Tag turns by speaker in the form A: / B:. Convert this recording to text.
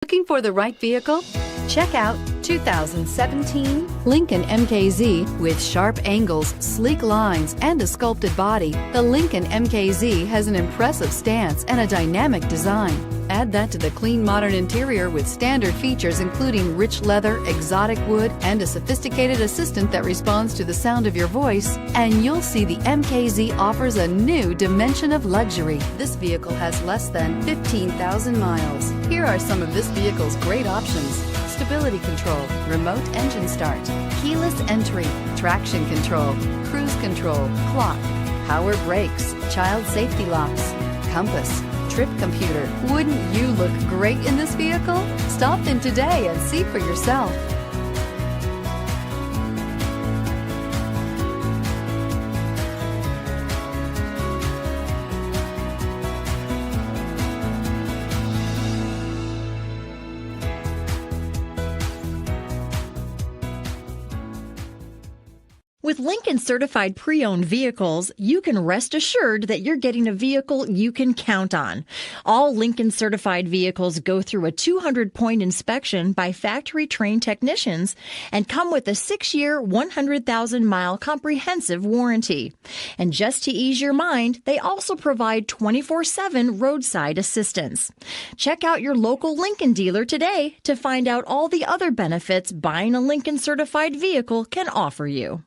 A: Looking for the right vehicle? Check out 2017 Lincoln MKZ. With sharp angles, sleek lines, and a sculpted body, the Lincoln MKZ has an impressive stance and a dynamic design. Add that to the clean modern interior with standard features including rich leather, exotic wood, and a sophisticated assistant that responds to the sound of your voice, and you'll see the MKZ offers a new dimension of luxury. This vehicle has less than 15,000 miles. Here are some of this vehicle's great options: stability control, remote engine start, keyless entry, traction control, cruise control, clock, power brakes, child safety locks, compass, trip computer. Wouldn't you look great in this vehicle? Stop in today and see for yourself.
B: With Lincoln certified pre-owned vehicles, you can rest assured that you're getting a vehicle you can count on. All Lincoln certified vehicles go through a 200-point inspection by factory-trained technicians and come with a 6-year, 100,000-mile comprehensive warranty. And just to ease your mind, they also provide 24/7 roadside assistance. Check out your local Lincoln dealer today to find out all the other benefits buying a Lincoln certified vehicle can offer you.